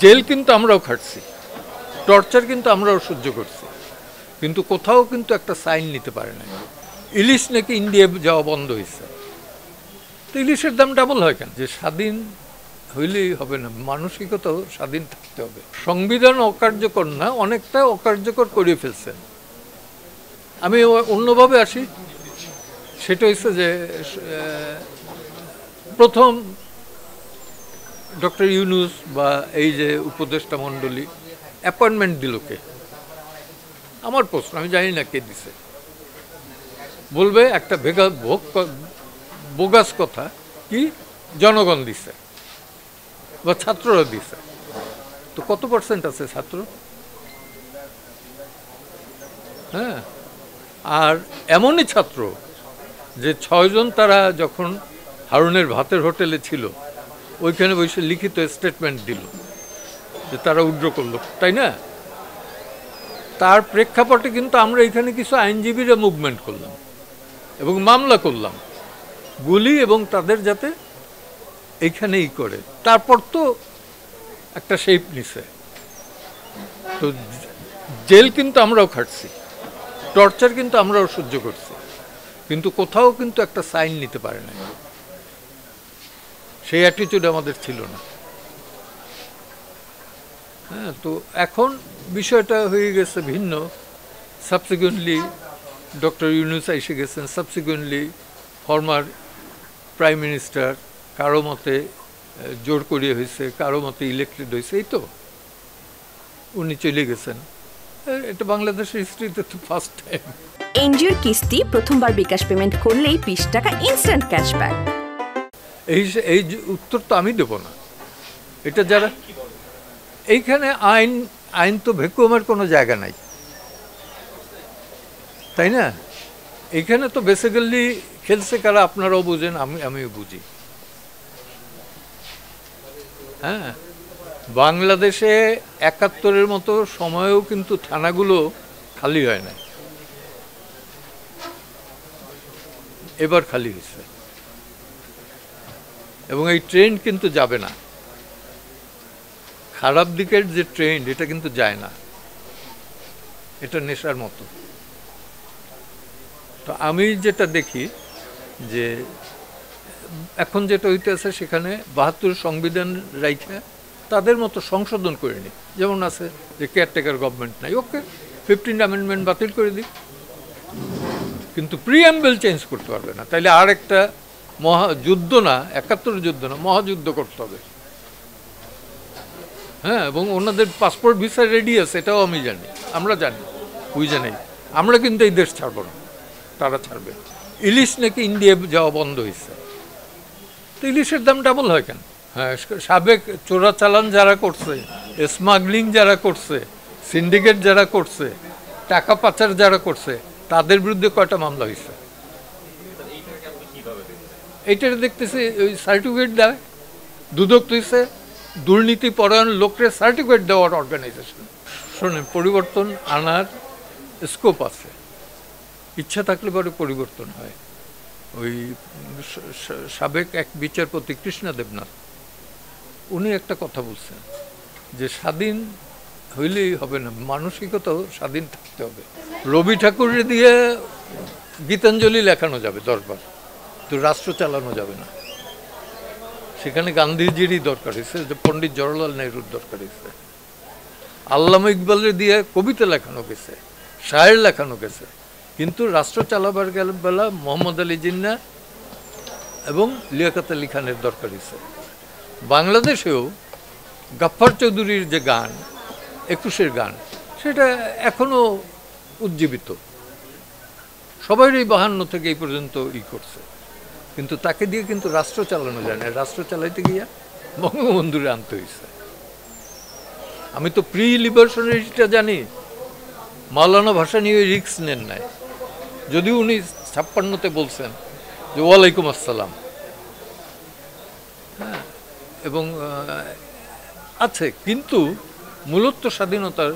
Jail কিন্তু আমরাও খাটছি, torture কিন্তু আমরাও সহ্য করছি, কিন্তু কোথাও কিন্তু একটা সাইন নিতে পারে না। ইলিশ নাকি ইন্ডিয়া যাওয়া বন্ধ হয়েছে, তো ইলিশের দাম ডাবল হয় কেন? যে স্বাধীন হইলেই হবে না, মানসিকতাও স্বাধীন থাকতে হবে। সংবিধান অকার্যকর না, অনেকটা অকার্যকর করে ফেলছেন। আমি অন্যভাবে আসি, সেটা হচ্ছে যে প্রথম ডক্টর ইউনূস বা এই যে উপদেষ্টা মণ্ডলী অ্যাপয়েন্টমেন্ট দিল কে? আমার প্রশ্ন, আমি জানি না কে দিছে। বলবে একটা বোগাস কথা কি জনগণ দিছে বা ছাত্ররা দিছে। তো কত পার্সেন্ট আছে ছাত্র? হ্যাঁ, আর এমনই ছাত্র যে 6 জন তারা যখন হারুনের ভাতের হোটেলে ছিল ওইখানে বসে লিখিত স্টেটমেন্ট দিল যে তারা উইথড্র করলো, তাই না? তার প্রেক্ষাপটে কিন্তু আমরা এখানে কিছু আইনজীবীরা মুভমেন্ট করলাম এবং মামলা করলাম গুলি এবং তাদের যাতে এইখানেই করে। তারপর তো একটা শেপ নিছে। তো জেল কিন্তু আমরাও খাটছি, টর্চার কিন্তু আমরাও সহ্য করছি, কিন্তু কোথাও কিন্তু একটা সাইন নিতে পারে না। সেই অ্যাটিটিউড আমাদের ছিল না। হ্যাঁ, তো এখন বিষয়টা হয়ে গেছে ভিন্ন। সাবসিকুয়েন্টলি ডক্টর ইউনূস এসে গেছেন, সাবসিকুয়েন্টলি ফর্মার প্রাইম মিনিস্টার কারো মতে জোর করিয়ে হয়েছে, কারো মতে ইলেক্টেড হয়েছে, এই তো উনি চলে গেছেন। এটা বাংলাদেশের হিস্ট্রিতে তো ফার্স্ট টাইম। এনজিওর কিস্তি প্রথমবার বিকাশ পেমেন্ট করলেই 20 টাকা ইনস্ট্যান্ট ক্যাশব্যাক। এই উত্তর তো আমি দেব না, এটা যারা এইখানে আইন তো ভ্যাকুয়ামের কোনো জায়গা নাই, তাই না? এখানে তো বেসিক্যালি খেলছে কারা আপনারাও বুঝেন, আমিও বুঝি। হ্যাঁ, বাংলাদেশে 71-এর মতো সময়েও কিন্তু থানাগুলো খালি হয় না, এবার খালি হয়েছে। এবং এই ট্রেন্ড কিন্তু যাবে না, খারাপ দিকের যে ট্রেন্ড এটা কিন্তু যায় না, এটা নেশার মতো। তো আমি যেটা দেখি যে এখন যেটা হইতেছে সেখানে 72 সংবিধান রাইখা তাদের মতো সংশোধন করে নি, যেমন আছে যে কেয়ারটেকার গভর্নমেন্ট নাই, ওকে 15 অ্যামেন্ডমেন্ট বাতিল করে দিই, কিন্তু প্রিএম্বল চেঞ্জ করতে পারবে না। তাইলে আর একটা মহাযুদ্ধ না, 71 যুদ্ধ না, মহাযুদ্ধ করতে হবে। হ্যাঁ, এবং ওনাদের পাসপোর্ট ভিসা রেডি আছে, এটাও আমি জানি, আমরা জানি, বুঝে নেই। আমরা কিন্তু এই দেশ ছাড়বো না, তারা ছাড়বে। ইলিশ নাকি ইন্ডিয়া যাওয়া বন্ধ হয়েছে, তো ইলিশের দাম ডাবল হয় কেন? হ্যাঁ, সাবেক চোরাচালান যারা করছে, স্মাগলিং যারা করছে, সিন্ডিকেট যারা করছে, টাকা পাচার যারা করছে, তাদের বিরুদ্ধে কয়টা মামলা হয়েছে? এইটা দেখতেছি ওই সার্টিফিকেট দেয়, দুদক হয়েছে দুর্নীতি পরায়ণ লোকরে সার্টিফিকেট দেওয়ার অর্গানাইজেশন। শোনেন, পরিবর্তন আনার স্কোপ আছে, ইচ্ছা থাকলে পরে পরিবর্তন হয়। ওই সাবেক এক বিচারপতি কৃষ্ণা দেবনাথ উনি একটা কথা বলছেন যে স্বাধীন হইলেই হবে না, মানসিকতাও স্বাধীন থাকতে হবে। রবি ঠাকুরের দিয়ে গীতাঞ্জলি লেখানো যাবে 10 বার, তো রাষ্ট্র চালানো যাবে না। সেখানে গান্ধীজিরই দরকার হয়েছে, যে পণ্ডিত জওহরলাল নেহরুর দরকার হয়েছে। আল্লামা ইকবালের দিয়ে কবিতা লেখানো গেছে, শায়ের লেখানো গেছে, কিন্তু রাষ্ট্র চালাবার বেলা মোহাম্মদ আলী জিন্নাহ এবং লিয়াকত আলী খানের দরকার হয়েছে। বাংলাদেশেও গাফফার চৌধুরীর যে গান 21-এর গান, সেটা এখনো উজ্জীবিত, সবাই 52 থেকে এই পর্যন্ত করছে, কিন্তু তাকে দিয়ে কিন্তু রাষ্ট্র চালানো যায় না। রাষ্ট্র চালাইতে গিয়া বঙ্গবন্ধুরে আনতে হয়েছে। আমি তো প্রি লিবারেশনটা জানি, মাওলানা ভাসানী ওই রিক্স নেন নাই, যদিও উনি 56-তে বলছেন যে ওয়ালাইকুম আসসালাম। হ্যাঁ, এবং আছে, কিন্তু মূলত স্বাধীনতার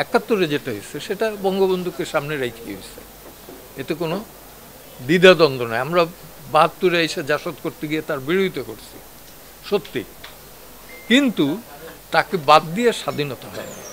71-এ যেটা হয়েছে সেটা বঙ্গবন্ধুকে সামনে রেখে হয়েছে, এতে কোনো দ্বিধাদ্বন্দ্ব নয়। আমরা 72-এ এসে জাসদ করতে গিয়ে তার বিরোধিতা করছি সত্যি, কিন্তু তাকে বাদ দিয়ে স্বাধীনতা হয় না।